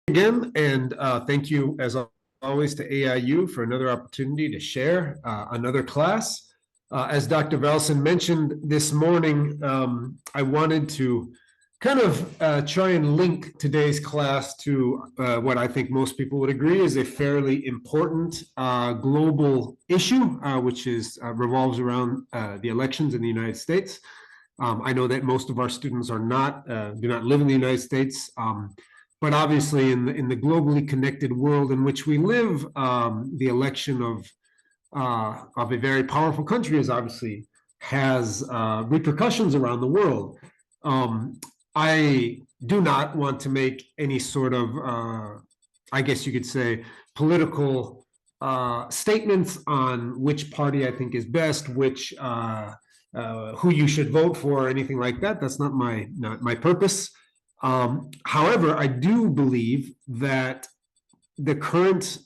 again, and thank you as always to AIU for another opportunity to share another class. As Dr. Velson mentioned this morning, I wanted to kind of try and link today's class to what I think most people would agree is a fairly important global issue, which revolves around the elections in the United States. I know that most of our students are do not live in the United States. But obviously, in the globally connected world in which we live, the election of a very powerful country has repercussions around the world. I do not want to make any sort of, I guess you could say, political statements on which party I think is best, who you should vote for, or anything like that. That's not my purpose. However, I do believe that the current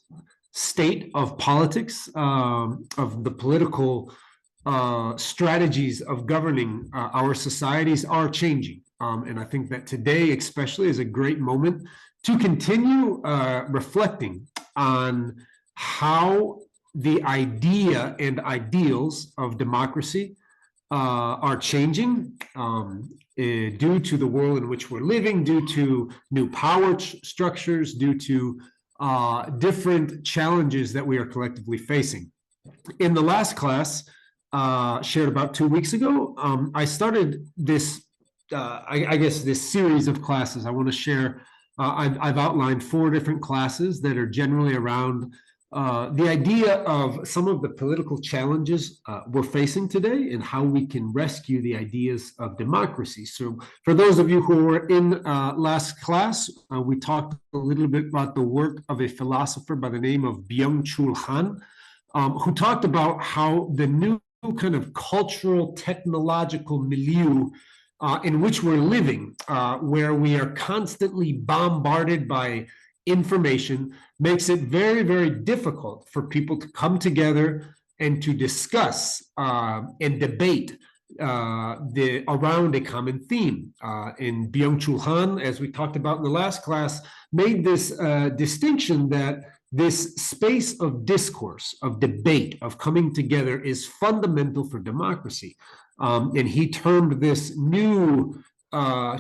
state of politics, of the political strategies of governing our societies are changing. And I think that today especially is a great moment to continue reflecting on how the idea and ideals of democracy are changing due to the world in which we're living, due to new power structures, due to different challenges that we are collectively facing. In the last class, shared about 2 weeks ago, I started this, I guess, this series of classes. I want to share, I've outlined 4 different classes that are generally around the idea of some of the political challenges we're facing today and how we can rescue the ideas of democracy. So for those of you who were in last class, we talked a little bit about the work of a philosopher by the name of Byung-Chul Han, who talked about how the new kind of cultural, technological milieu in which we're living, where we are constantly bombarded by information, makes it very, very difficult for people to come together and to discuss and debate around a common theme. And Byung-Chul Han, as we talked about in the last class, made this distinction that this space of discourse, of debate, of coming together is fundamental for democracy. And he termed this new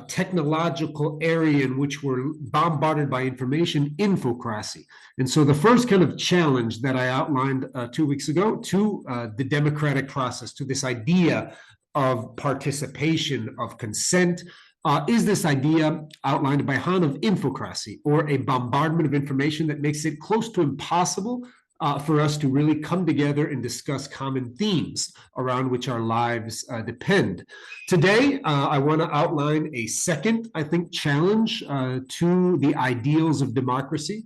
technological area in which we're bombarded by information, infocracy. And so the first kind of challenge that I outlined 2 weeks ago to the democratic process, to this idea of participation, of consent, is this idea outlined by Han of infocracy, or a bombardment of information that makes it close to impossible for us to really come together and discuss common themes around which our lives depend. Today, I want to outline a second, I think, challenge to the ideals of democracy,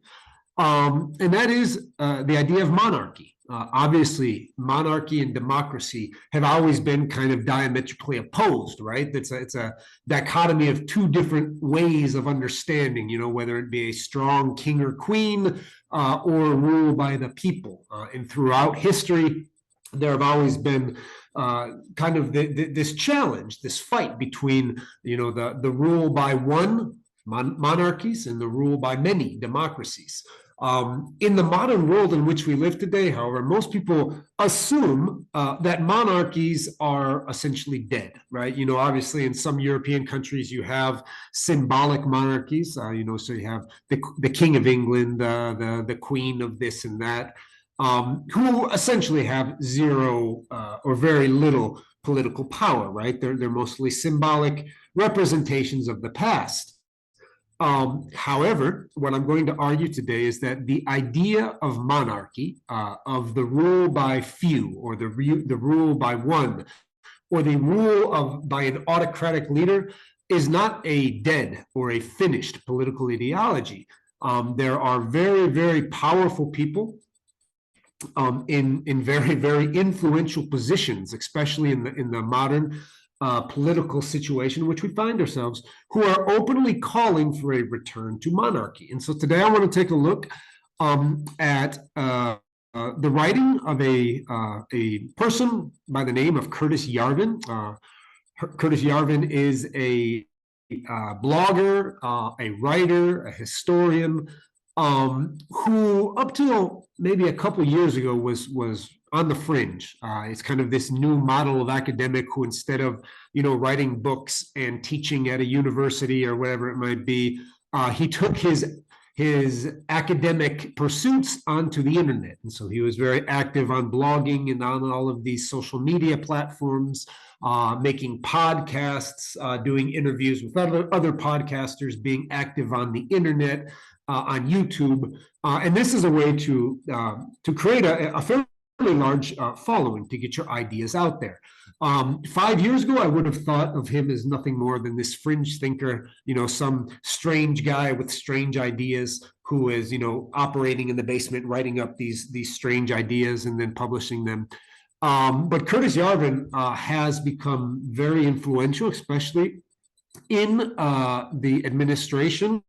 and that is the idea of monarchy. Obviously, monarchy and democracy have always been kind of diametrically opposed, right? It's a dichotomy of 2 different ways of understanding, whether it be a strong king or queen or rule by the people. And throughout history, there have always been kind of this challenge, this fight between, the rule by one, monarchies, and the rule by many, democracies. In the modern world in which we live today, however, most people assume that monarchies are essentially dead, right? Obviously in some European countries, you have symbolic monarchies, so you have the King of England, the Queen of this and that, who essentially have zero or very little political power, right? They're mostly symbolic representations of the past. However, what I'm going to argue today is that the idea of monarchy, of the rule by few, or the rule by one, or the rule by an autocratic leader, is not a dead or a finished political ideology. There are very, very powerful people in very, very influential positions, especially in the modern political situation in which we find ourselves, who are openly calling for a return to monarchy. And so today I want to take a look at the writing of a person by the name of Curtis Yarvin. Curtis Yarvin is a blogger, a writer, a historian, who up till maybe a couple years ago was on the fringe. It's kind of this new model of academic who, instead of writing books and teaching at a university or whatever it might be, he took his academic pursuits onto the internet. And so he was very active on blogging and on all of these social media platforms, making podcasts, doing interviews with other podcasters, being active on the internet, on YouTube. And this is a way to create a fairly large following, to get your ideas out there. 5 years ago, I would have thought of him as nothing more than this fringe thinker, some strange guy with strange ideas who is, operating in the basement, writing up these strange ideas and then publishing them. But Curtis Yarvin has become very influential, especially in the administration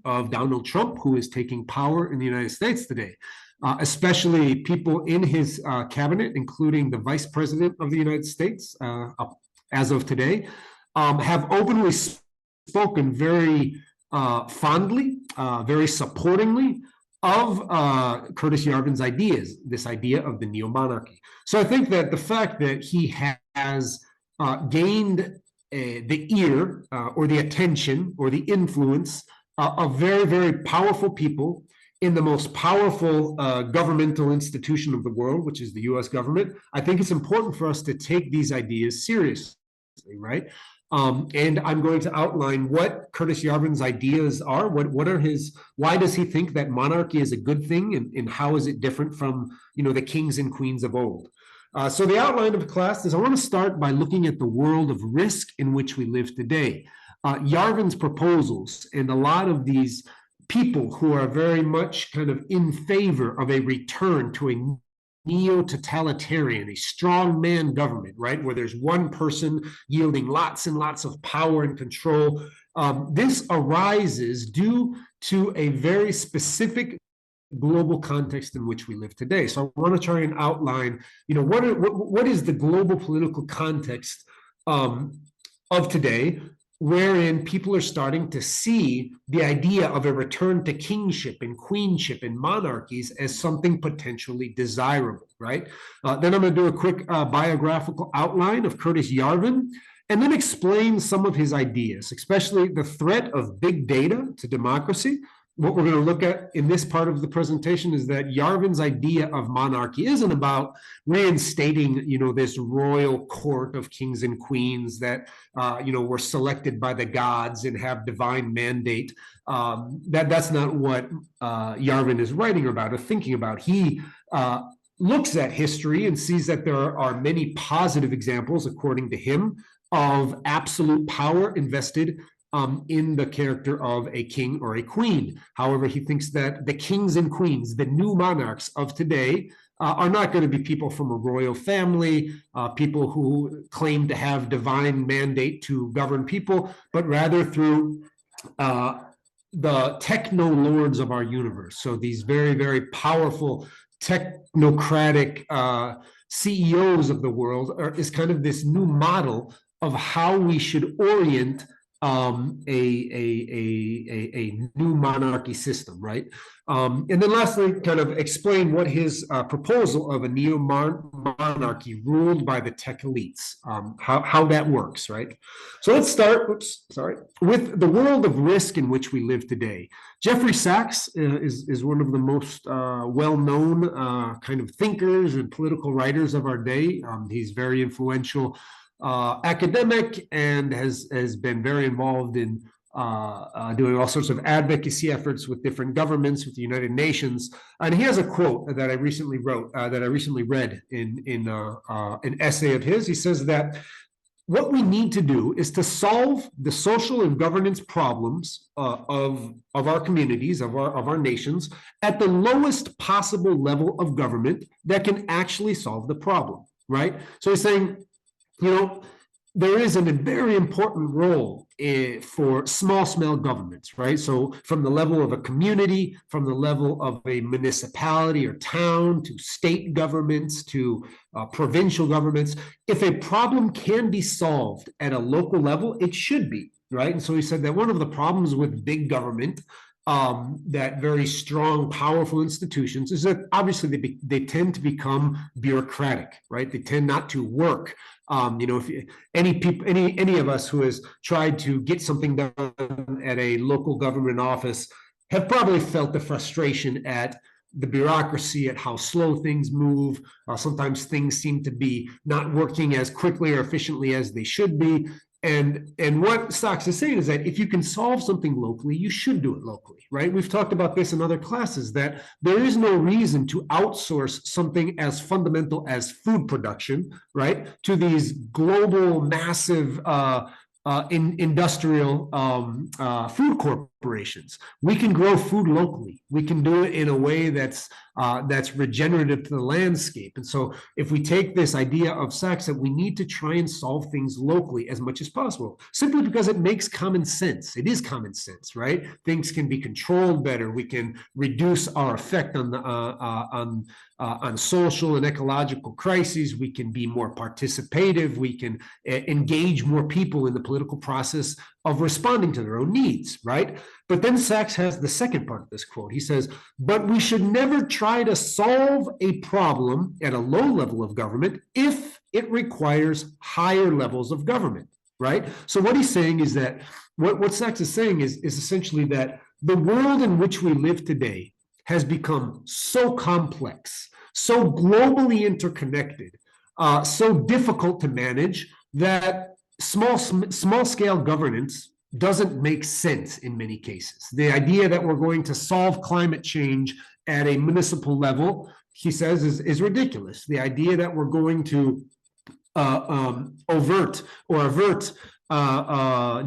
of Donald Trump, who is taking power in the United States today. Especially people in his cabinet, including the Vice President of the United States, as of today, have openly spoken very fondly, very supportingly of Curtis Yarvin's ideas, this idea of the neo-monarchy. So I think that the fact that he has gained the ear or the attention or the influence of very, very powerful people in the most powerful governmental institution of the world, which is the US government, I think it's important for us to take these ideas seriously, right? And I'm going to outline what Curtis Yarvin's ideas are. What are his? Why does he think that monarchy is a good thing, and how is it different from the kings and queens of old? So the outline of the class is I want to start by looking at the world of risk in which we live today. Yarvin's proposals and a lot of these people who are very much kind of in favor of a return to a neo-totalitarian, a strongman government, right, where there's one person yielding lots and lots of power and control. This arises due to a very specific global context in which we live today. So I want to try and outline, what is the global political context of today, wherein people are starting to see the idea of a return to kingship and queenship and monarchies as something potentially desirable, right? Then I'm going to do a quick biographical outline of Curtis Yarvin, and then explain some of his ideas, especially the threat of big data to democracy. What we're going to look at in this part of the presentation is that Yarvin's idea of monarchy isn't about reinstating, this royal court of kings and queens that, were selected by the gods and have divine mandate. That's not what Yarvin is writing about or thinking about. He looks at history and sees that there are many positive examples, according to him, of absolute power invested in the character of a king or a queen. However, he thinks that the kings and queens, the new monarchs of today, are not going to be people from a royal family, people who claim to have divine mandate to govern people, but rather through the techno-lords of our universe. So these very, very powerful technocratic CEOs of the world is kind of this new model of how we should orient a new monarchy system, right? And then lastly, kind of explain what his proposal of a neo-monarchy ruled by the tech elites, how that works, right? So let's start, with the world of risk in which we live today. Jeffrey Sachs is one of the most well-known kind of thinkers and political writers of our day. He's very influential academic and has been very involved in doing all sorts of advocacy efforts with different governments, with the United Nations. And he has a quote that I recently wrote, that I recently read in an essay of his. He says that what we need to do is to solve the social and governance problems of our communities, of our nations, at the lowest possible level of government that can actually solve the problem, right? So he's saying, there is a very important role for small governments, right? So from the level of a community, from the level of a municipality or town, to state governments, to provincial governments, if a problem can be solved at a local level, it should be. right? And so he said that one of the problems with big government, that very strong, powerful institutions, is that obviously they tend to become bureaucratic, right? They tend not to work. If any of us who has tried to get something done at a local government office have probably felt the frustration at the bureaucracy, at how slow things move. Sometimes things seem to be not working as quickly or efficiently as they should be. And what Sachs is saying is that if you can solve something locally, you should do it locally, right? We've talked about this in other classes, that there is no reason to outsource something as fundamental as food production, right, to these global, massive industrial food corporations. We can grow food locally. We can do it in a way that's regenerative to the landscape. And so if we take this idea of Sachs, that we need to try and solve things locally as much as possible, simply because it makes common sense. It is common sense, right? Things can be controlled better. We can reduce our effect on social and ecological crises. We can be more participative. We can engage more people in the political process of responding to their own needs, right? But then Sachs has the second part of this quote. He says, but we should never try to solve a problem at a low level of government if it requires higher levels of government, right? So what he's saying is that, what Sachs is saying is essentially that the world in which we live today has become so complex, so globally interconnected, so difficult to manage, that small scale governance doesn't make sense in many cases. The idea that we're going to solve climate change at a municipal level, he says, is ridiculous. The idea that we're going to avert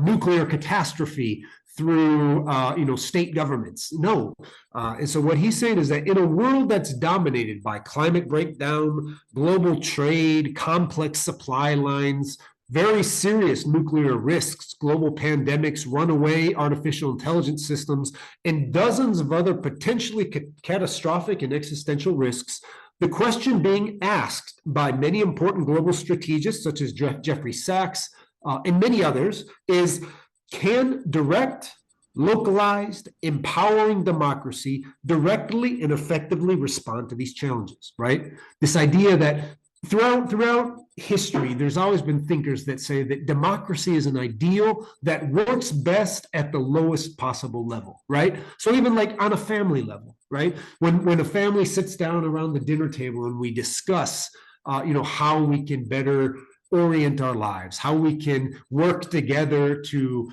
nuclear catastrophe through state governments. No. And so what he's saying is that in a world that's dominated by climate breakdown, global trade, complex supply lines, very serious nuclear risks, global pandemics, runaway artificial intelligence systems, and dozens of other potentially catastrophic and existential risks, the question being asked by many important global strategists, such as Jeffrey Sachs and many others, is, can direct, localized, empowering democracy directly and effectively respond to these challenges, right? This idea that throughout history, there's always been thinkers that say that democracy is an ideal that works best at the lowest possible level, right? So even like on a family level, right? When a family sits down around the dinner table and we discuss, how we can better orient our lives, how we can work together to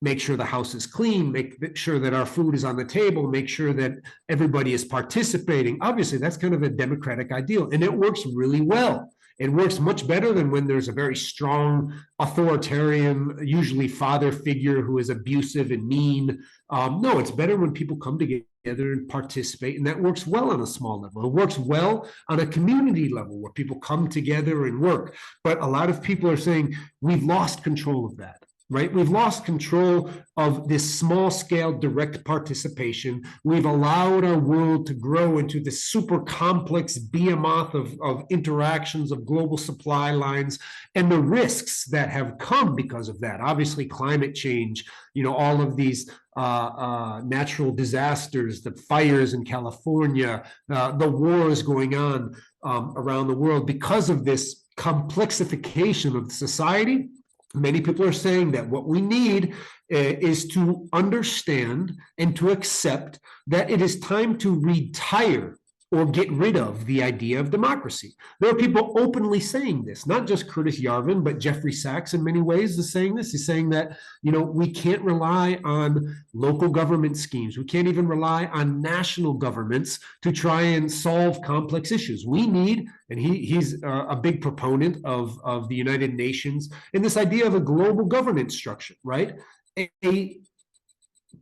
make sure the house is clean, make sure that our food is on the table, make sure that everybody is participating. Obviously, that's kind of a democratic ideal, and it works really well. It works much better than when there's a very strong authoritarian, usually father figure who is abusive and mean. No, it's better when people come together and participate, and that works well on a small level. It works well on a community level where people come together and work. But a lot of people are saying we've lost control of that. Right? We've lost control of this small scale direct participation. We've allowed our world to grow into this super complex behemoth of interactions, of global supply lines, and the risks that have come because of that. Obviously, climate change, all of these natural disasters, the fires in California, the wars going on around the world. Because of this complexification of society, many people are saying that what we need is to understand and to accept that it is time to retire or get rid of the idea of democracy. There are people openly saying this, not just Curtis Yarvin, but Jeffrey Sachs in many ways is saying this. He's saying that, we can't rely on local government schemes. We can't even rely on national governments to try and solve complex issues. We need, and he's a big proponent of the United Nations and this idea of a global governance structure, right? A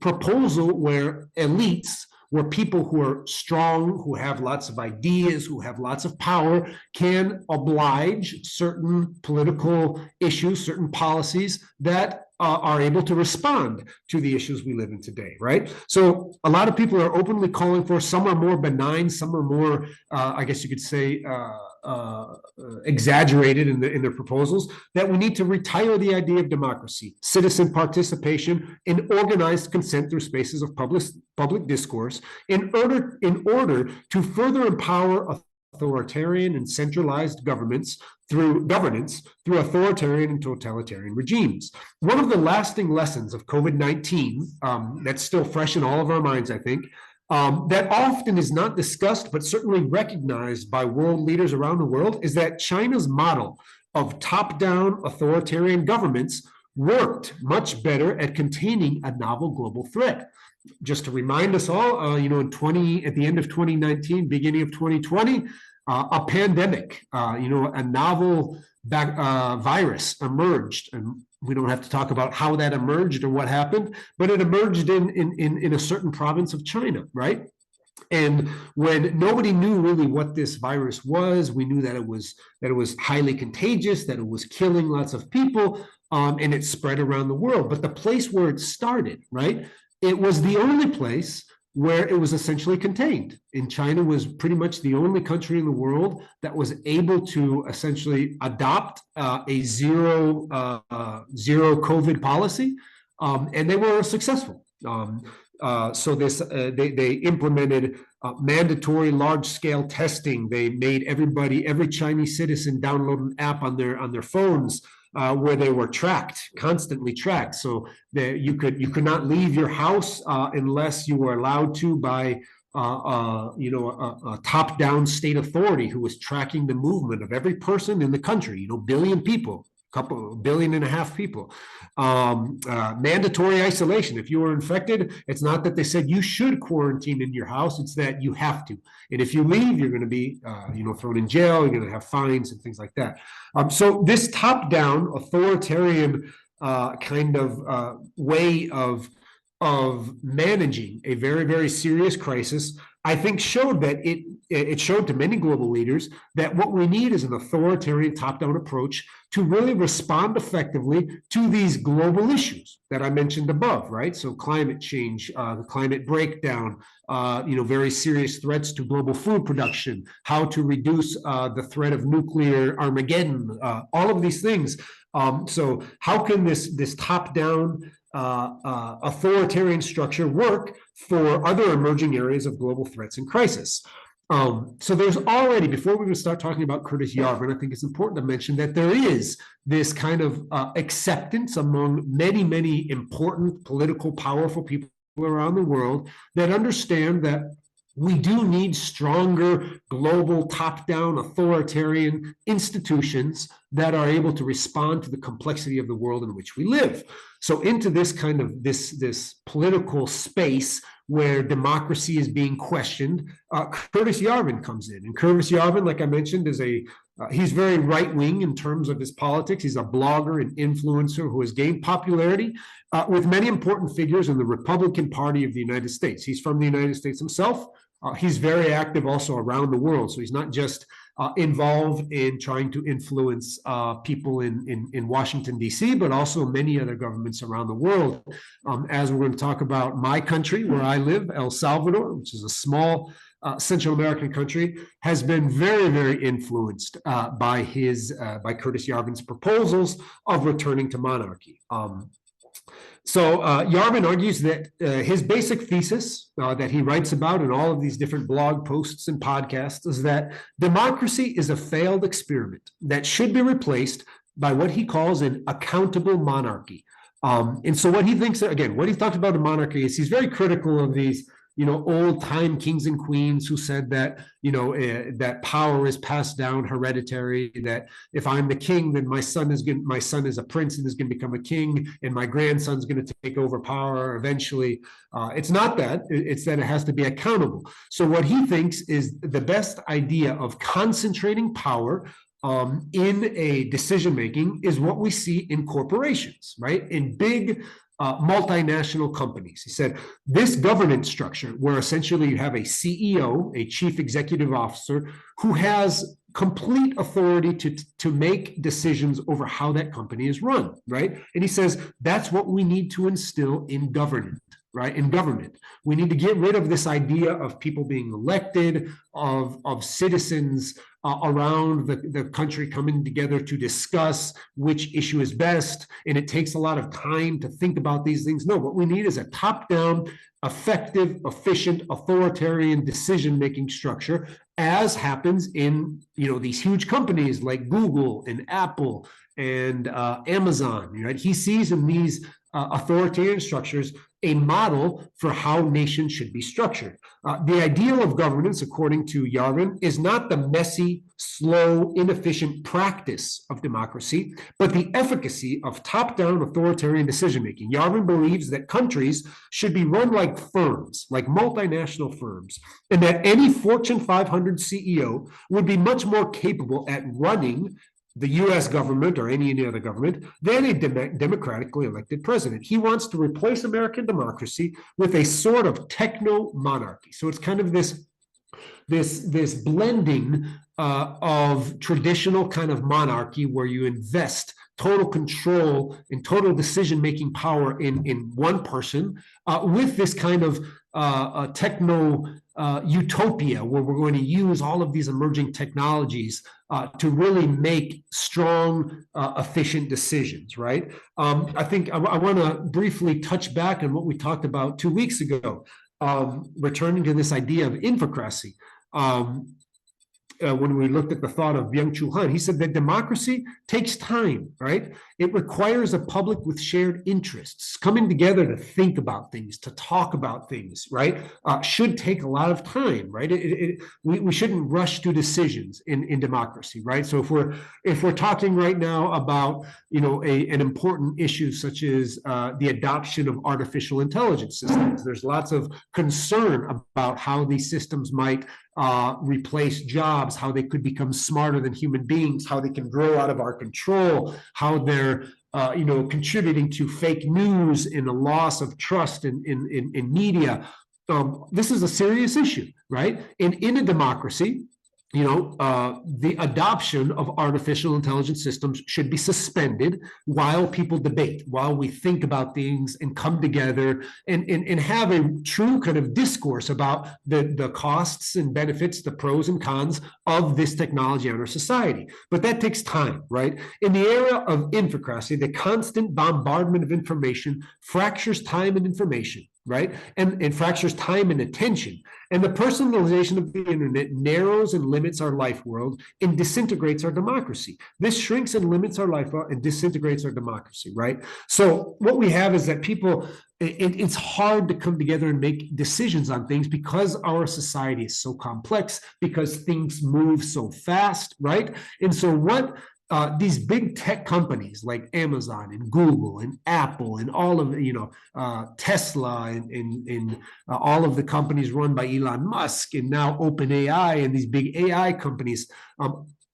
proposal where elites, where people who are strong, who have lots of ideas, who have lots of power, can oblige certain political issues, certain policies that are able to respond to the issues we live in today, right? So a lot of people are openly calling for, some are more benign, some are more, I guess you could say, exaggerated in their proposals, that we need to retire the idea of democracy, citizen participation, and organized consent through spaces of public discourse in order to further empower authoritarian and centralized governance through authoritarian and totalitarian regimes. One of the lasting lessons of COVID-19 that's still fresh in all of our minds, I think, that often is not discussed, but certainly recognized by world leaders around the world, is that China's model of top-down authoritarian governments worked much better at containing a novel global threat. Just to remind us all, at the end of 2019, beginning of 2020, a pandemic, a novel virus emerged, and we don't have to talk about how that emerged or what happened, but it emerged in a certain province of China, right? And when nobody knew really what this virus was, we knew that it was highly contagious, that it was killing lots of people, and it spread around the world. But the place where it started, right? It was the only place where it was essentially contained. And China was pretty much the only country in the world that was able to essentially adopt a zero COVID policy, and they were successful. So they implemented mandatory large-scale testing. They made every Chinese citizen download an app on their phones where they were constantly tracked. So that you could not leave your house unless you were allowed to by a top-down state authority who was tracking the movement of every person in the country. Billion people. $1.5 billion people. Mandatory isolation. If you were infected, it's not that they said you should quarantine in your house, it's that you have to. And if you leave, you're going to be thrown in jail, you're going to have fines and things like that. So this top-down authoritarian kind of way of managing a very, very serious crisis, I think showed that it showed to many global leaders that what we need is an authoritarian top-down approach to really respond effectively to these global issues that I mentioned above, right? So climate change, the climate breakdown, very serious threats to global food production, how to reduce the threat of nuclear Armageddon, all of these things. So how can this top-down authoritarian structure work for other emerging areas of global threats and crisis? So there's already, before we even start talking about Curtis Yarvin, I think it's important to mention that there is this kind of acceptance among many, many important political, powerful people around the world that understand that we do need stronger global top-down authoritarian institutions that are able to respond to the complexity of the world in which we live. So into this kind of this political space where democracy is being questioned, Curtis Yarvin comes in. And Curtis Yarvin, like I mentioned, he's very right-wing in terms of his politics. He's a blogger and influencer who has gained popularity with many important figures in the Republican Party of the United States. He's from the United States himself. He's very active also around the world. So he's not just involved in trying to influence people in Washington, D.C., but also many other governments around the world. As we're going to talk about my country, where I live, El Salvador, which is a small Central American country, has been very, very influenced by Curtis Yarvin's proposals of returning to monarchy. So Yarvin argues that his basic thesis that he writes about in all of these different blog posts and podcasts is that democracy is a failed experiment that should be replaced by what he calls an accountable monarchy. And so what he thinks, again, what he talked about in monarchy is he's very critical of these old-time kings and queens who said that, that power is passed down hereditary, that if I'm the king, then my son is a prince and is going to become a king, and my grandson's going to take over power eventually. It's not that. It's that it has to be accountable. So what he thinks is the best idea of concentrating power in a decision-making is what we see in corporations, right? In big multinational companies. He said, this governance structure where essentially you have a CEO, a chief executive officer, who has complete authority to make decisions over how that company is run, right? And he says, that's what we need to instill in government, right, in government. We need to get rid of this idea of people being elected, of citizens around the country coming together to discuss which issue is best, and it takes a lot of time to think about these things. No, what we need is a top-down, effective, efficient, authoritarian decision-making structure, as happens in these huge companies like Google and Apple and Amazon. Right? He sees in these authoritarian structures a model for how nations should be structured. The ideal of governance, according to Yarvin, is not the messy, slow, inefficient practice of democracy, but the efficacy of top-down authoritarian decision-making. Yarvin believes that countries should be run like firms, like multinational firms, and that any Fortune 500 CEO would be much more capable at running the US government or any other government than a democratically elected president. He wants to replace American democracy with a sort of techno-monarchy. So it's kind of this blending of traditional kind of monarchy where you invest total control and total decision-making power in one person with this kind of techno utopia where we're going to use all of these emerging technologies to really make strong, efficient decisions, right? I think I want to briefly touch back on what we talked about 2 weeks ago, returning to this idea of infocracy. When we looked at the thought of Byung-Chul Han, he said that democracy takes time, right? It requires a public with shared interests coming together to think about things, to talk about things, right? Should take a lot of time, right? We shouldn't rush to decisions in democracy, right? So if we're talking right now about an important issue such as the adoption of artificial intelligence systems, there's lots of concern about how these systems might replace jobs, how they could become smarter than human beings, how they can grow out of our control, how they're contributing to fake news and a loss of trust in media. This is a serious issue, right? And in a democracy, the adoption of artificial intelligence systems should be suspended while people debate, while we think about things and come together and have a true kind of discourse about the costs and benefits, the pros and cons of this technology on our society. But that takes time, right? In the era of infocracy, the constant bombardment of information fractures time and information, right? And fractures time and attention. And the personalization of the internet narrows and limits our life world and disintegrates our democracy. This shrinks and limits our life world and disintegrates our democracy, right? So what we have is that people, it's hard to come together and make decisions on things because our society is so complex, because things move so fast, right? And so what these big tech companies like Amazon and Google and Apple and all of Tesla and all of the companies run by Elon Musk and now OpenAI and these big AI companies,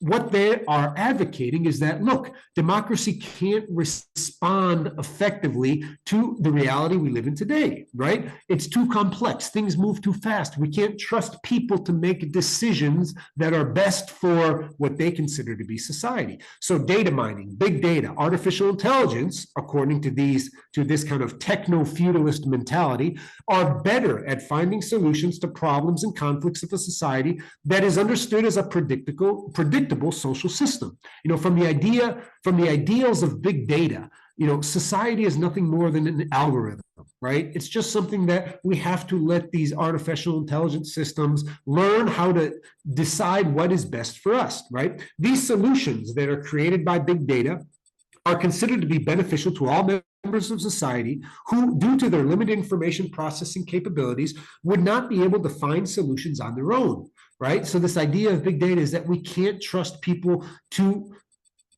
what they are advocating is that, look, democracy can't respond effectively to the reality we live in today, right? It's too complex. Things move too fast. We can't trust people to make decisions that are best for what they consider to be society. So data mining, big data, artificial intelligence, according to this kind of techno-feudalist mentality, are better at finding solutions to problems and conflicts of a society that is understood as a predictable social system. From the ideals of big data, society is nothing more than an algorithm, right? It's just something that we have to let these artificial intelligence systems learn how to decide what is best for us, right? These solutions that are created by big data are considered to be beneficial to all members of society who, due to their limited information processing capabilities, would not be able to find solutions on their own, right? So this idea of big data is that we can't trust people to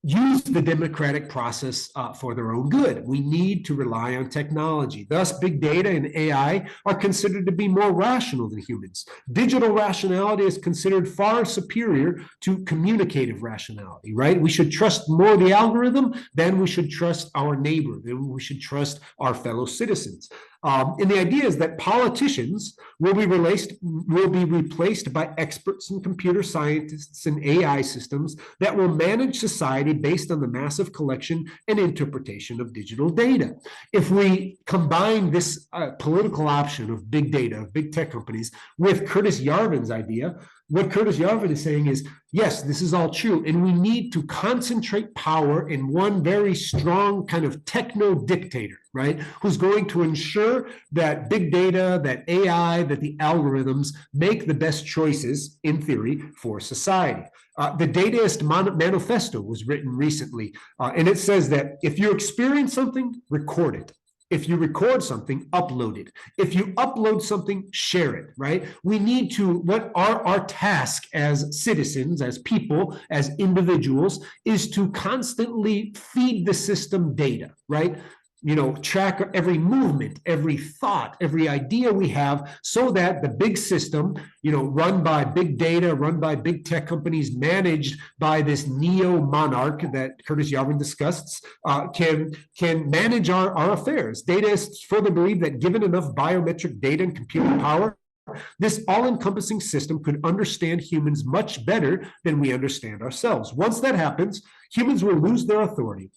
use the democratic process for their own good. We need to rely on technology. Thus, big data and AI are considered to be more rational than humans. Digital rationality is considered far superior to communicative rationality, right? We should trust more the algorithm than we should trust our neighbor, than we should trust our fellow citizens. And the idea is that politicians will be replaced by experts in computer scientists and AI systems that will manage society based on the massive collection and interpretation of digital data. If we combine this political option of big data, of big tech companies, with Curtis Yarvin's idea, what Curtis Yarvin is saying is, yes, this is all true, and we need to concentrate power in one very strong kind of techno-dictator, right, who's going to ensure that big data, that AI, that the algorithms make the best choices, in theory, for society. The Dataist manifesto was written recently, and it says that if you experience something, record it. If you record something, upload it. If you upload something, share it, right? We need to, what our task as citizens, as people, as individuals, is to constantly feed the system data, right? Track every movement, every thought, every idea we have, so that the big system, run by big data, run by big tech companies, managed by this neo-monarch that Curtis Yarvin discussed, can manage our affairs. Dataists further believe that given enough biometric data and computing power, this all-encompassing system could understand humans much better than we understand ourselves. Once that happens, humans will lose their authority.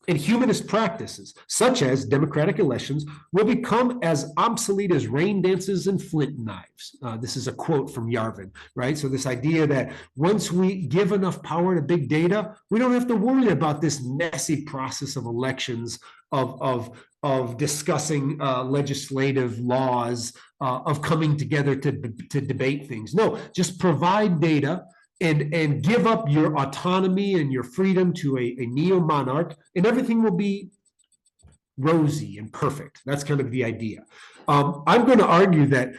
And humanist practices, such as democratic elections, will become as obsolete as rain dances and flint knives. This is a quote from Yarvin, right? So this idea that once we give enough power to big data, we don't have to worry about this messy process of elections, of discussing legislative laws, of coming together to debate things. No, just provide data, and give up your autonomy and your freedom to a neo-monarch, and everything will be rosy and perfect. That's kind of the idea. I'm going to argue that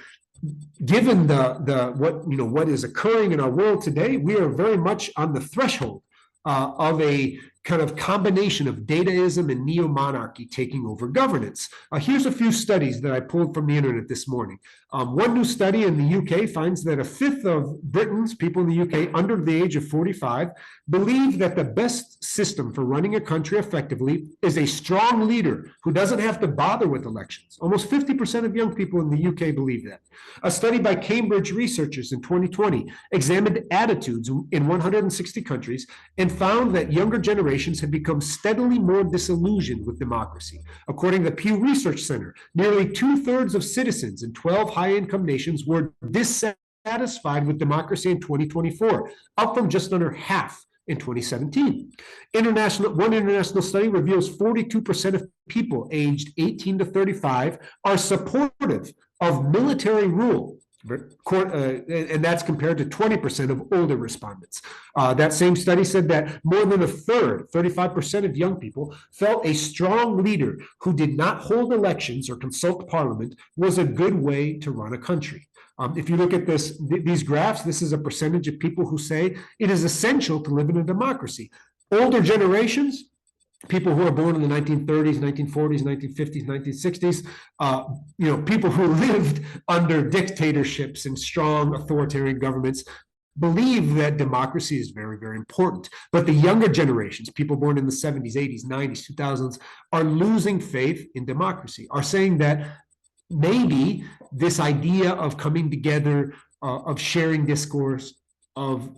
given what is occurring in our world today, we are very much on the threshold of a kind of combination of dataism and neo-monarchy taking over governance. Here's a few studies that I pulled from the internet this morning. One new study in the UK finds that a fifth of Britain's people in the UK under the age of 45 believe that the best system for running a country effectively is a strong leader who doesn't have to bother with elections. Almost 50% of young people in the UK believe that. A study by Cambridge researchers in 2020 examined attitudes in 160 countries and found that younger generations had become steadily more disillusioned with democracy. According to the Pew Research Center, nearly 2/3 of citizens in 12 high-income nations were dissatisfied with democracy in 2024, up from just under half in 2017. One international study reveals 42% of people aged 18 to 35 are supportive of military rule, and that's compared to 20% of older respondents. That same study said that more than a third, 35% of young people, felt a strong leader who did not hold elections or consult parliament was a good way to run a country. If you look at these graphs, this is a percentage of people who say it is essential to live in a democracy. Older generations, people who are born in the 1930s, 1940s, 1950s, 1960s, people who lived under dictatorships and strong authoritarian governments, believe that democracy is very, very important. But the younger generations, people born in the 70s, 80s, 90s, 2000s, are losing faith in democracy, are saying that maybe this idea of coming together, of sharing discourse, of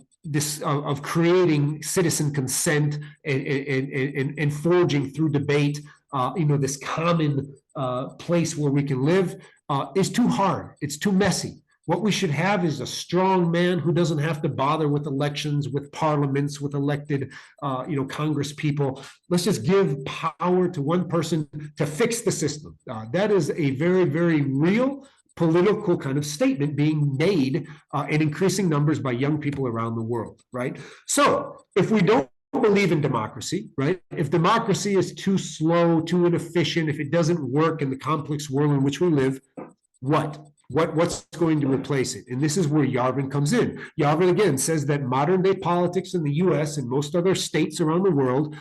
creating citizen consent and forging through debate, this common place where we can live, is too hard. It's too messy. What we should have is a strong man who doesn't have to bother with elections, with parliaments, with elected, Congress people. Let's just give power to one person to fix the system. That is a very, very real political kind of statement being made in increasing numbers by young people around the world, right? So if we don't believe in democracy, right? If democracy is too slow, too inefficient, if it doesn't work in the complex world in which we live, what's going to replace it? And this is where Yarvin comes in. Yarvin, again, says that modern day politics in the US and most other states around the world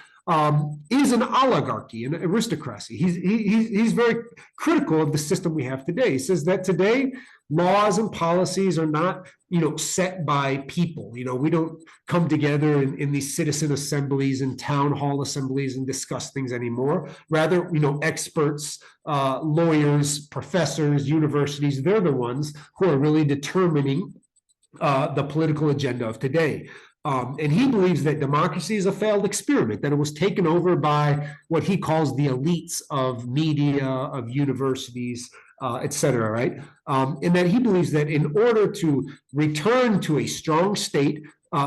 is an oligarchy, an aristocracy. He's very critical of the system we have today. He says that today laws and policies are not, set by people. We don't come together in these citizen assemblies and town hall assemblies and discuss things anymore. Rather, experts, lawyers, professors, universities, they're the ones who are really determining the political agenda of today. And he believes that democracy is a failed experiment, that it was taken over by what he calls the elites of media, of universities, et cetera, right? And that he believes that in order to return to a strong state,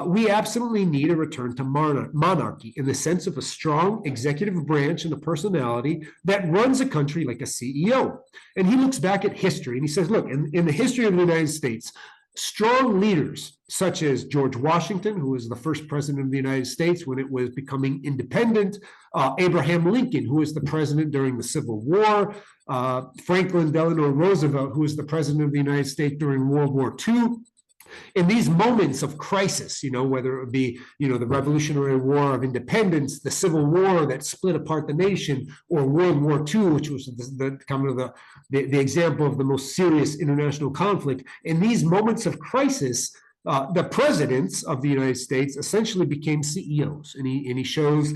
we absolutely need a return to monarchy in the sense of a strong executive branch and a personality that runs a country like a CEO. And he looks back at history and he says, look, in the history of the United States, strong leaders such as George Washington, who was the first president of the United States when it was becoming independent, Abraham Lincoln, who was the president during the Civil War, Franklin Delano Roosevelt, who was the president of the United States during World War II. In these moments of crisis, whether it would be, the Revolutionary War of Independence, the Civil War that split apart the nation, or World War II, which was the example of the most serious international conflict. In these moments of crisis, the presidents of the United States essentially became CEOs, and he shows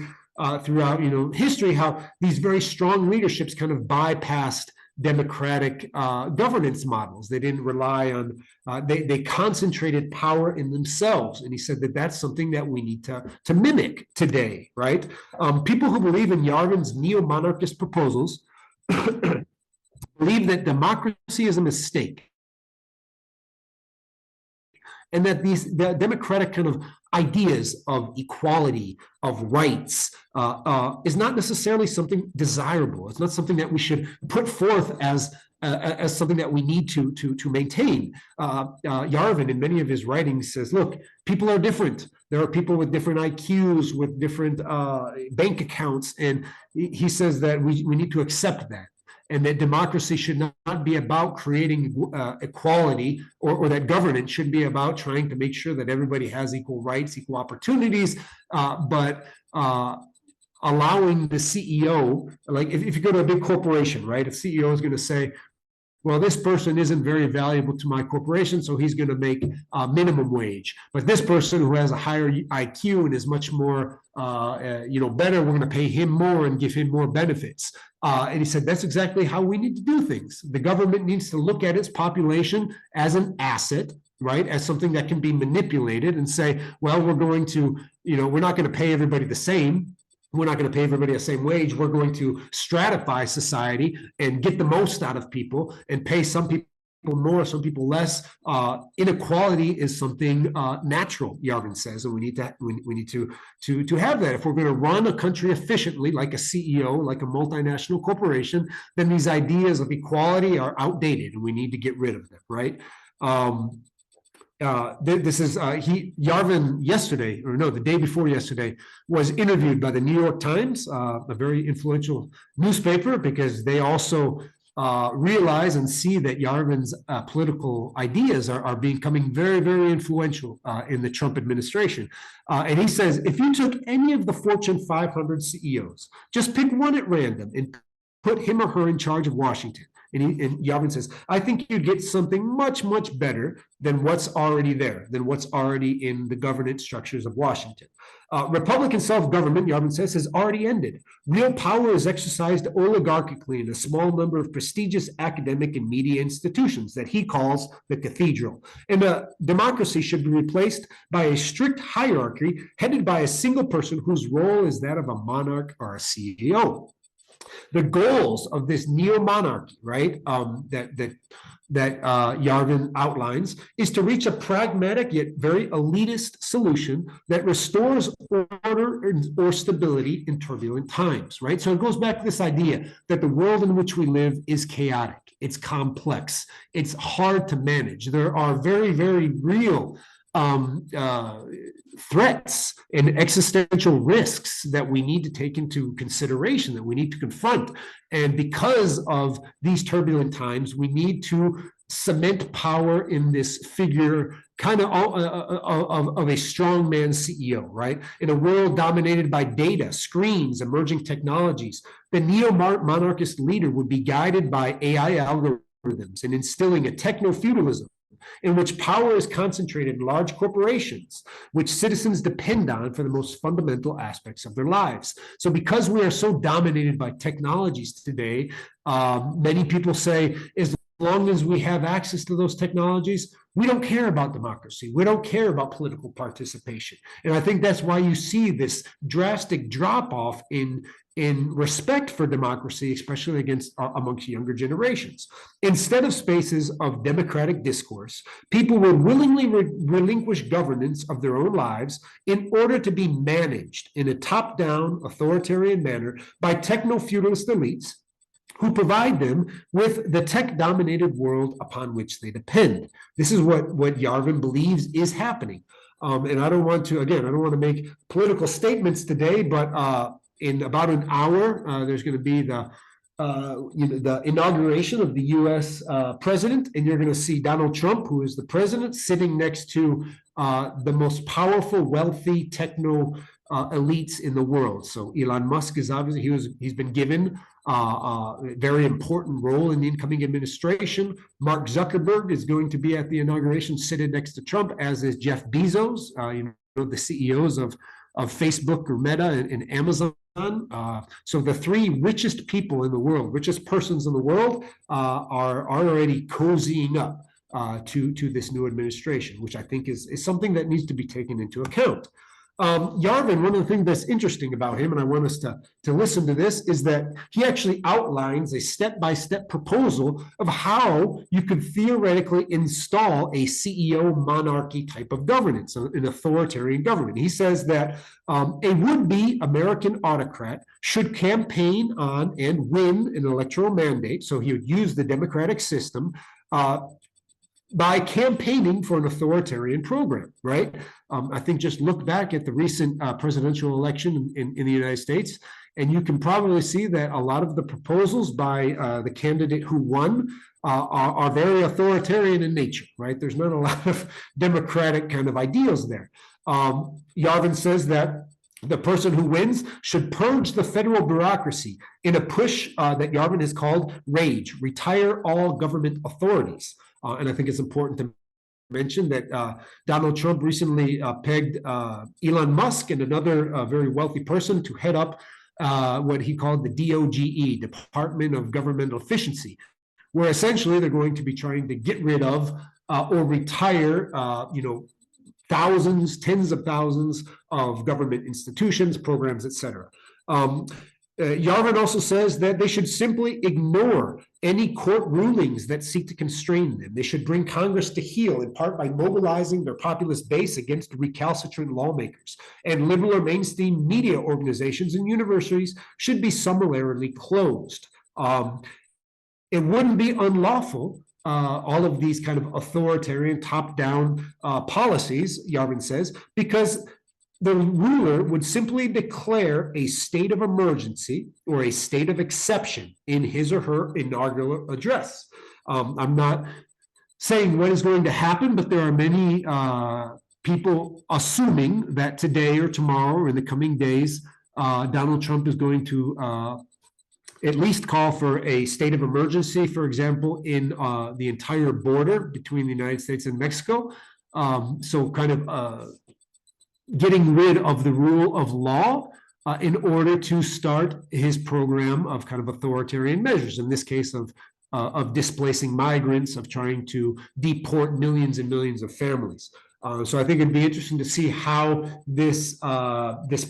throughout history how these very strong leaderships kind of bypassed democratic governance models. They didn't rely on, they concentrated power in themselves. And he said that that's something that we need to mimic today, right? People who believe in Yarvin's neo-monarchist proposals believe that democracy is a mistake, and that the democratic kind of ideas of equality, of rights, is not necessarily something desirable. It's not something that we should put forth as something that we need to maintain. Yarvin, in many of his writings, says, look, people are different. There are people with different IQs, with different bank accounts, and he says that we need to accept that. And that democracy should not be about creating equality, or that governance should be about trying to make sure that everybody has equal rights, equal opportunities, but allowing the CEO, like if you go to a big corporation, right, a CEO is going to say, well, this person isn't very valuable to my corporation, so he's going to make minimum wage. But this person who has a higher IQ and is much more, better, we're going to pay him more and give him more benefits. And he said that's exactly how we need to do things. The government needs to look at its population as an asset, right, as something that can be manipulated, and say, well, we're going to, we're not going to pay everybody the same. We're not going to pay everybody the same wage. We're going to stratify society and get the most out of people and pay some people more, some people less. Inequality is something natural, Yarvin says, and we need to have that. If we're going to run a country efficiently, like a CEO, like a multinational corporation, then these ideas of equality are outdated, and we need to get rid of them, right? This is Yarvin yesterday, or no, the day before yesterday, was interviewed by the New York Times, a very influential newspaper, because they also realize and see that Yarvin's political ideas are becoming very, very influential in the Trump administration. And he says, if you took any of the Fortune 500 CEOs, just pick one at random and put him or her in charge of Washington. And Yarvin says, I think you'd get something much, much better than what's already there, than what's already in the governance structures of Washington. Republican self-government, Yarvin says, has already ended. Real power is exercised oligarchically in a small number of prestigious academic and media institutions that he calls the cathedral. And democracy should be replaced by a strict hierarchy headed by a single person whose role is that of a monarch or a CEO. The goals of this neo-monarchy, right, that Yarvin outlines, is to reach a pragmatic yet very elitist solution that restores order or stability in turbulent times, right? So it goes back to this idea that the world in which we live is chaotic, it's complex, it's hard to manage. There are very, very real threats and existential risks that we need to take into consideration, that we need to confront. And because of these turbulent times, we need to cement power in this figure kind of a strongman CEO, right? In a world dominated by data, screens, emerging technologies, the neo-monarchist leader would be guided by AI algorithms algorithms and instilling a techno-feudalism in which power is concentrated in large corporations, which citizens depend on for the most fundamental aspects of their lives. So because we are so dominated by technologies today, many people say, as long as we have access to those technologies, we don't care about democracy. We don't care about political participation. And I think that's why you see this drastic drop-off in respect for democracy, especially amongst younger generations. Instead of spaces of democratic discourse, people will willingly relinquish governance of their own lives in order to be managed in a top-down authoritarian manner by techno-feudalist elites who provide them with the tech-dominated world upon which they depend. This is what Yarvin believes is happening. And I don't want to make political statements today, but in about an hour, there's going to be the inauguration of the U.S. President, and you're going to see Donald Trump, who is the president, sitting next to the most powerful, wealthy techno elites in the world. So Elon Musk is obviously he's been given a very important role in the incoming administration. Mark Zuckerberg is going to be at the inauguration, sitting next to Trump, as is Jeff Bezos, the CEOs of Facebook or Meta and Amazon. So the three richest people in the world, richest persons in the world, are already cozying up to this new administration, which I think is something that needs to be taken into account. Yarvin, one of the things that's interesting about him, and I want us to listen to this, is that he actually outlines a step-by-step proposal of how you could theoretically install a CEO monarchy type of governance, an authoritarian government. He says that a would-be American autocrat should campaign on and win an electoral mandate, so he would use the democratic system by campaigning for an authoritarian program, right? I think just look back at the recent presidential election in the United States, and you can probably see that a lot of the proposals by the candidate who won are very authoritarian in nature, right? There's not a lot of democratic kind of ideals there. Yarvin says that the person who wins should purge the federal bureaucracy in a push that Yarvin has called RAGE, retire all government authorities. And I think it's important to mention that Donald Trump recently pegged Elon Musk and another very wealthy person to head up what he called the DOGE, Department of Governmental Efficiency, where essentially they're going to be trying to get rid of or retire, thousands, tens of thousands of government institutions, programs, etc. Yarvin also says that they should simply ignore any court rulings that seek to constrain them. They should bring Congress to heel, in part by mobilizing their populist base against recalcitrant lawmakers. And liberal or mainstream media organizations and universities should be summarily closed. It wouldn't be unlawful, all of these kind of authoritarian top-down policies, Yarvin says, because the ruler would simply declare a state of emergency or a state of exception in his or her inaugural address. I'm not saying what is going to happen, but there are many people assuming that today or tomorrow or in the coming days, Donald Trump is going to at least call for a state of emergency, for example, in the entire border between the United States and Mexico. So kind of getting rid of the rule of law in order to start his program of kind of authoritarian measures, in this case of displacing migrants, of trying to deport millions and millions of families. So I think it'd be interesting to see how this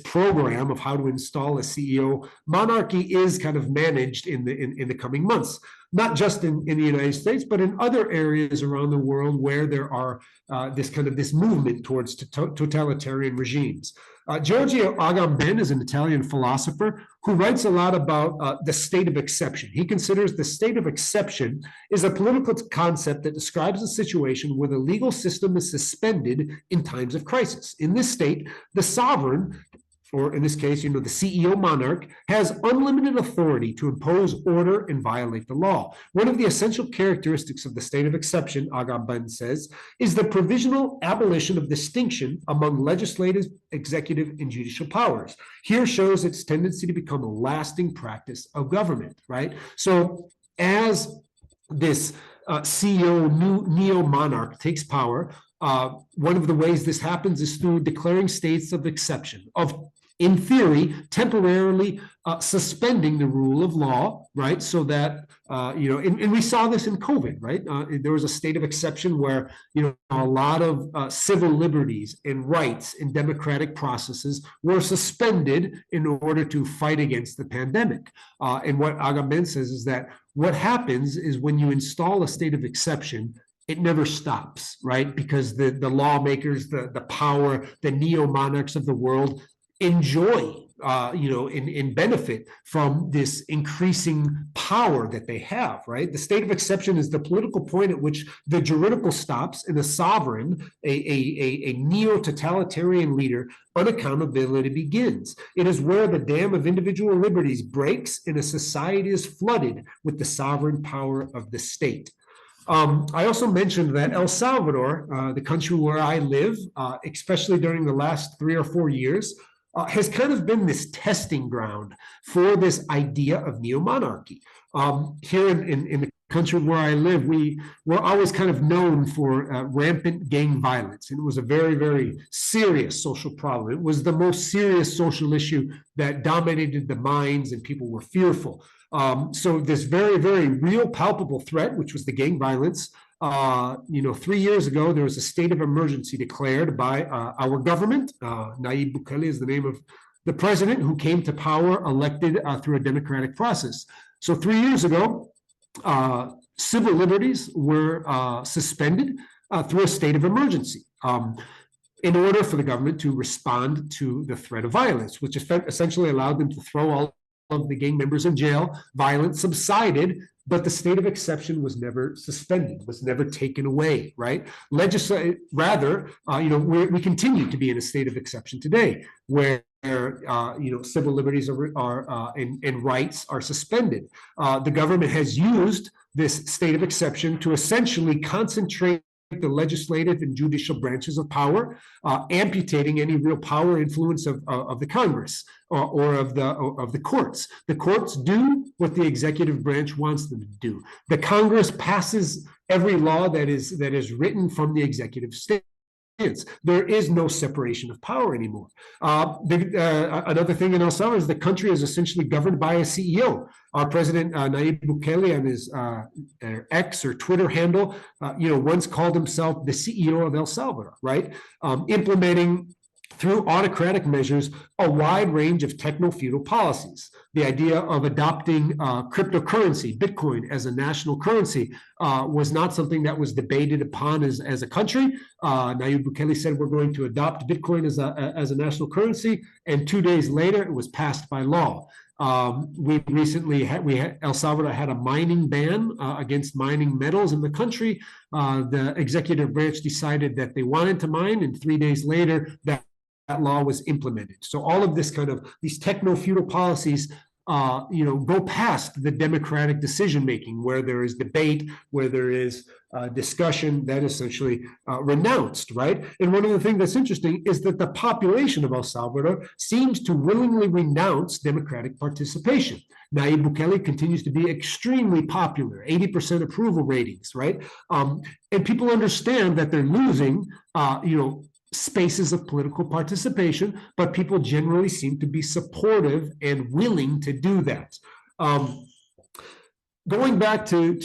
program of how to install a CEO monarchy is kind of managed in the coming months, not just in the United States, but in other areas around the world where there are this movement towards totalitarian regimes. Giorgio Agamben is an Italian philosopher who writes a lot about the state of exception. He considers the state of exception is a political concept that describes a situation where the legal system is suspended in times of crisis. In this state, the sovereign, or in this case, the CEO monarch, has unlimited authority to impose order and violate the law. One of the essential characteristics of the state of exception, Agamben says, is the provisional abolition of distinction among legislative, executive, and judicial powers. Here shows its tendency to become a lasting practice of government, right? So as this CEO, new neo-monarch, takes power, one of the ways this happens is through declaring states of exception, of, in theory, temporarily suspending the rule of law, right? So that, and we saw this in COVID, right? There was a state of exception where, a lot of civil liberties and rights in democratic processes were suspended in order to fight against the pandemic. And what Agamben says is that what happens is when you install a state of exception, it never stops, right? Because the lawmakers, the power, the neo-monarchs of the world enjoy, and benefit from this increasing power that they have, right? The state of exception is the political point at which the juridical stops and the sovereign, a neo-totalitarian leader, unaccountability begins. It is where the dam of individual liberties breaks and a society is flooded with the sovereign power of the state. I also mentioned that El Salvador, the country where I live, especially during the last 3 or 4 years, has kind of been this testing ground for this idea of neo-monarchy. Here in the country where I live, we're always kind of known for rampant gang violence. And it was a very, very serious social problem. It was the most serious social issue that dominated the minds, and people were fearful. So this very, very real, palpable threat, which was the gang violence, 3 years ago, there was a state of emergency declared by our government. Nayib Bukele is the name of the president who came to power, elected through a democratic process. So 3 years ago, civil liberties were suspended through a state of emergency in order for the government to respond to the threat of violence, which essentially allowed them to throw all of the gang members in jail. Violence subsided, but the state of exception was never suspended, was never taken away, right? Rather, we continue to be in a state of exception today, where civil liberties and rights are suspended. The government has used this state of exception to essentially concentrate the legislative and judicial branches of power, amputating any real power influence of the Congress or of the courts. The courts do what the executive branch wants them to do. The Congress passes every law that is written from the executive state. There is no separation of power anymore. Another thing in El Salvador is the country is essentially governed by a CEO. Our president, Nayib Bukele, on his X or Twitter handle, once called himself the CEO of El Salvador, right? Implementing through autocratic measures a wide range of techno-feudal policies. The idea of adopting cryptocurrency, Bitcoin, as a national currency was not something that was debated upon as a country. Nayib Bukele said we're going to adopt Bitcoin as a national currency, and 2 days later it was passed by law. We recently El Salvador had a mining ban against mining metals in the country. The executive branch decided that they wanted to mine, and 3 days later that law was implemented. So all of this these techno-feudal policies go past the democratic decision-making, where there is debate, where there is discussion, that is essentially renounced, right? And one of the things that's interesting is that the population of El Salvador seems to willingly renounce democratic participation. Nayib Bukele continues to be extremely popular, 80% approval ratings, right? And people understand that they're losing, spaces of political participation, but people generally seem to be supportive and willing to do that. Going back to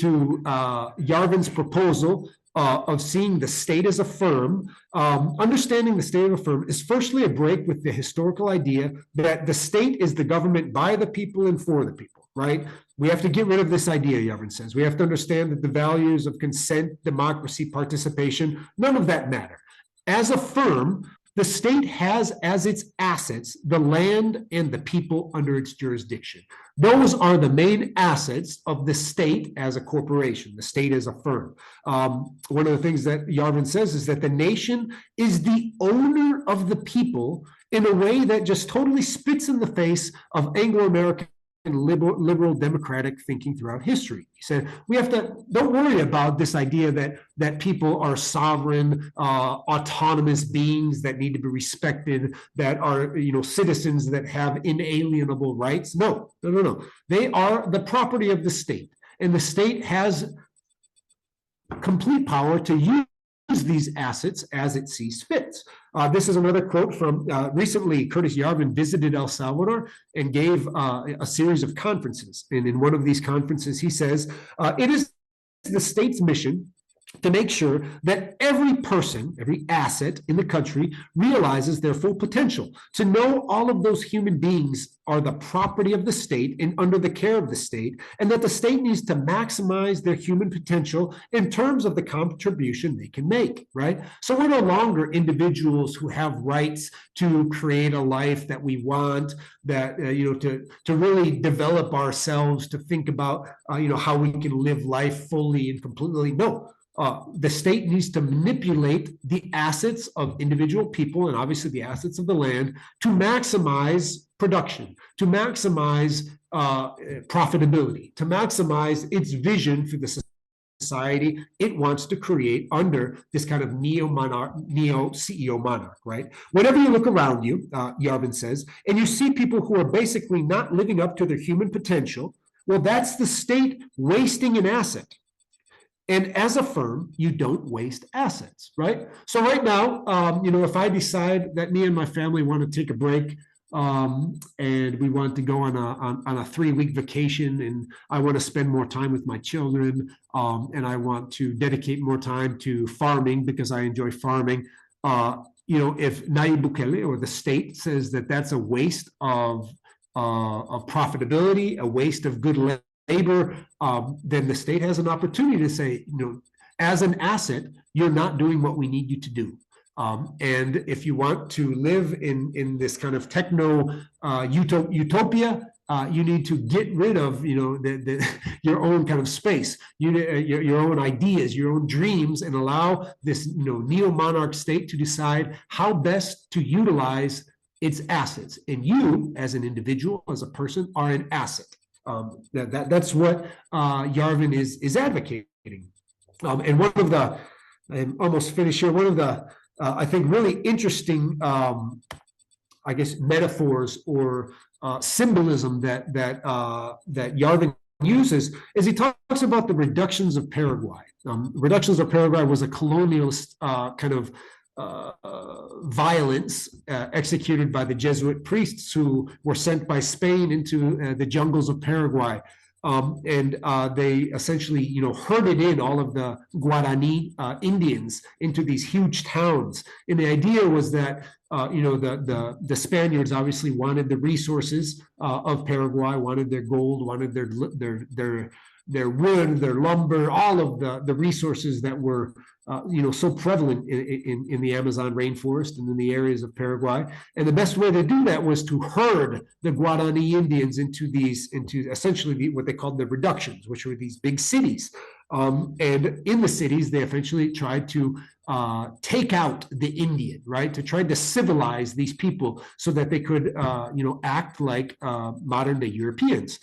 Yarvin's proposal of seeing the state as a firm, understanding the state of a firm is firstly a break with the historical idea that the state is the government by the people and for the people, right? We have to get rid of this idea, Yarvin says. We have to understand that the values of consent, democracy, participation, none of that matter. As a firm, the state has as its assets the land and the people under its jurisdiction. Those are the main assets of the state as a corporation, the state as a firm. One of the things that Yarvin says is that the nation is the owner of the people in a way that just totally spits in the face of Anglo-American liberal democratic thinking throughout history. He said, don't worry about this idea that people are sovereign, autonomous beings that need to be respected, that are, citizens that have inalienable rights. No. They are the property of the state. And the state has complete power to use these assets as it sees fit. This is another quote from recently. Curtis Yarvin visited El Salvador and gave a series of conferences. And in one of these conferences, he says, it is the state's mission to make sure that every person, every asset in the country realizes their full potential, to know all of those human beings are the property of the state and under the care of the state, and that the state needs to maximize their human potential in terms of the contribution they can make, right? So we're no longer individuals who have rights to create a life that we want, that, to really develop ourselves, to think about, how we can live life fully and completely. No. The state needs to manipulate the assets of individual people and obviously the assets of the land to maximize production, to maximize profitability, to maximize its vision for the society it wants to create under this kind of neo-CEO monarch, right? Whenever you look around you, Yarvin says, and you see people who are basically not living up to their human potential, well, that's the state wasting an asset. And as a firm, you don't waste assets, right? So right now, if I decide that me and my family want to take a break, and we want to go on a 3-week vacation, and I want to spend more time with my children, and I want to dedicate more time to farming because I enjoy farming. If Nayib Bukele or the state says that that's a waste of profitability, a waste of good labor, then the state has an opportunity to say, as an asset, you're not doing what we need you to do. And if you want to live in this kind of techno utopia, you need to get rid of your own kind of space, your own ideas, your own dreams, and allow this neo-monarch state to decide how best to utilize its assets. And you, as an individual, as a person, are an asset. That's what Yarvin is advocating. And one of the, I'm almost finished here, one of the, I think, really interesting, metaphors or symbolism that Yarvin uses is he talks about the reductions of Paraguay. Reductions of Paraguay was a colonialist kind of violence executed by the Jesuit priests who were sent by Spain into the jungles of Paraguay. And they essentially, herded in all of the Guarani Indians into these huge towns. And the idea was that, the Spaniards obviously wanted the resources of Paraguay, wanted their gold, wanted their wood, their lumber, all of the resources that were so prevalent in the Amazon rainforest and in the areas of Paraguay. And the best way to do that was to herd the Guarani Indians into essentially what they called the reductions, which were these big cities. And in the cities, they eventually tried to take out the Indian, right? To try to civilize these people so that they could, act like modern day Europeans.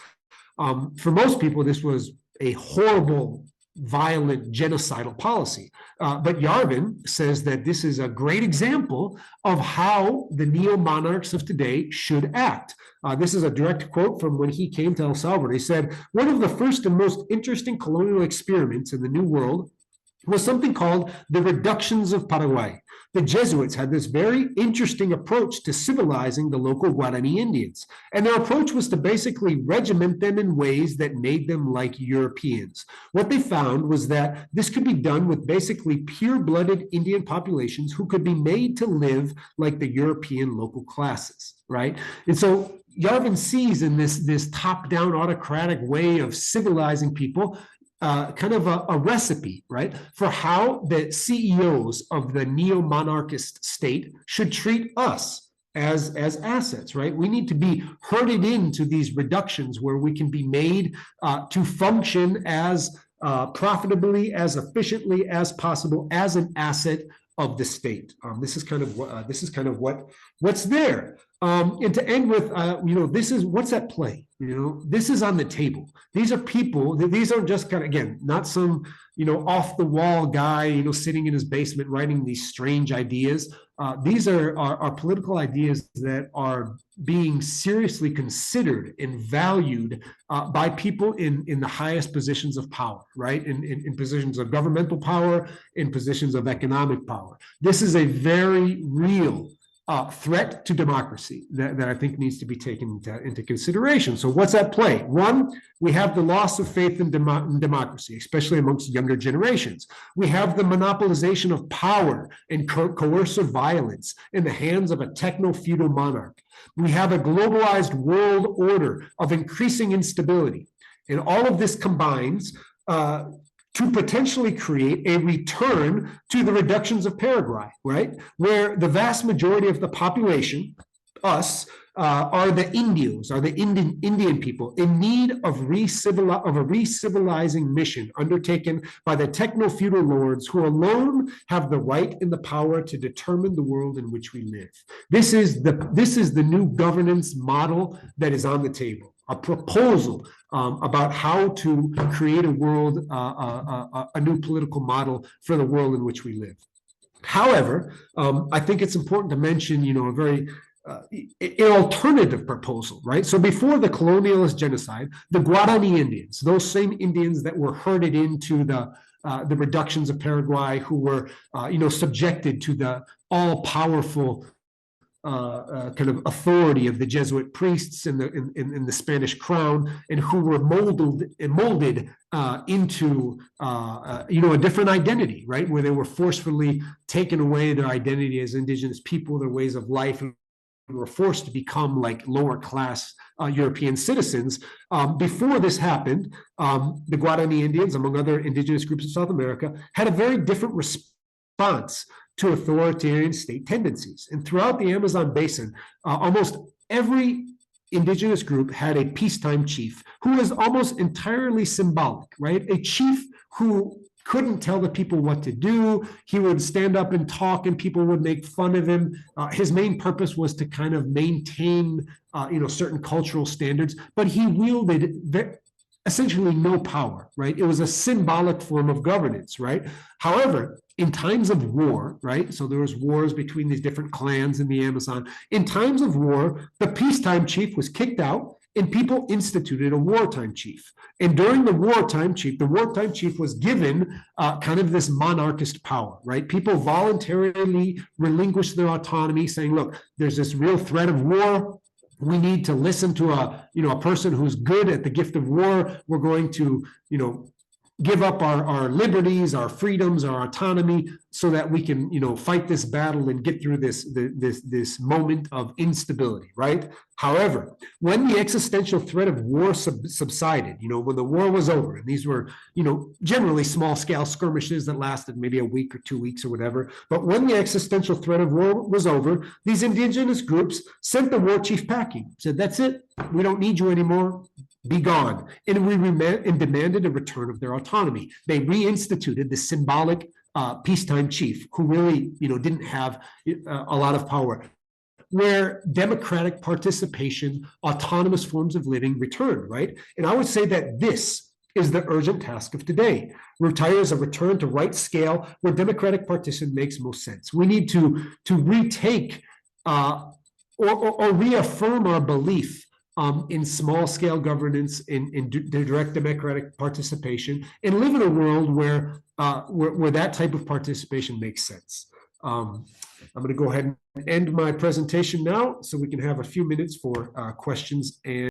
For most people, this was a horrible, violent, genocidal policy. But Yarvin says that this is a great example of how the neo-monarchs of today should act. This is a direct quote from when he came to El Salvador. He said, one of the first and most interesting colonial experiments in the New World was something called the reductions of Paraguay. The Jesuits had this very interesting approach to civilizing the local Guarani Indians. And their approach was to basically regiment them in ways that made them like Europeans. What they found was that this could be done with basically pure-blooded Indian populations who could be made to live like the European local classes, right? And so Yarvin sees in this top-down autocratic way of civilizing people kind of a recipe, right, for how the CEOs of the neo-monarchist state should treat us as assets, right? We need to be herded into these reductions where we can be made to function as profitably, as efficiently as possible as an asset of the state. This is kind of what's there. And to end with, this is what's at play. This is on the table. These are people. These aren't just kind of, again, not some off the wall guy sitting in his basement writing these strange ideas. These are political ideas that are being seriously considered and valued by people in the highest positions of power, right? In positions of governmental power, in positions of economic power. This is a very real threat to democracy that I think needs to be taken into consideration. So what's at play? One, we have the loss of faith in democracy, especially amongst younger generations. We have the monopolization of power and coercive violence in the hands of a techno-feudal monarch. We have a globalized world order of increasing instability. And all of this combines to potentially create a return to the reductions of Paraguay, right? Where the vast majority of the population, us, are the Indios, are the Indian people in need of a re-civilizing mission undertaken by the techno-feudal lords who alone have the right and the power to determine the world in which we live. This is the new governance model that is on the table. A proposal about how to create a world, a new political model for the world in which we live. However, I think it's important to mention, a very an alternative proposal, right? So before the colonialist genocide, the Guarani Indians, those same Indians that were herded into the reductions of Paraguay, who were, subjected to the all-powerful kind of authority of the Jesuit priests in the Spanish crown, and who were molded into a different identity, right? Where they were forcefully taken away their identity as indigenous people, their ways of life, and were forced to become like lower class European citizens. Before this happened, the Guarani Indians, among other indigenous groups of South America, had a very different response to authoritarian state tendencies. And throughout the Amazon basin, almost every indigenous group had a peacetime chief who was almost entirely symbolic, right? A chief who couldn't tell the people what to do. He would stand up and talk and people would make fun of him. His main purpose was to kind of maintain, certain cultural standards, but he wielded essentially no power, right? It was a symbolic form of governance, right? However, in times of war, right? So there was wars between these different clans in the Amazon. In times of war, the peacetime chief was kicked out and people instituted a wartime chief. And during the wartime chief was given kind of this monarchist power, right? People voluntarily relinquished their autonomy, saying, look, there's this real threat of war. We need to listen to a person who's good at the gift of war. We're going to, give up our liberties, our freedoms, our autonomy, so that we can, fight this battle and get through this moment of instability, right? However, when the existential threat of war subsided, when the war was over, and these were, generally small-scale skirmishes that lasted maybe a week or 2 weeks or whatever, but when the existential threat of war was over, these indigenous groups sent the war chief packing, said, that's it, we don't need you anymore, be gone. And demanded a return of their autonomy. They reinstituted the symbolic peacetime chief, who really, didn't have a lot of power, where democratic participation, autonomous forms of living returned, right? And I would say that this is the urgent task of today. Retires a return to right scale where democratic participation makes most sense. We need to retake or reaffirm our belief in small-scale governance, in direct democratic participation, and live in a world where that type of participation makes sense. I'm going to go ahead and end my presentation now, so we can have a few minutes for questions and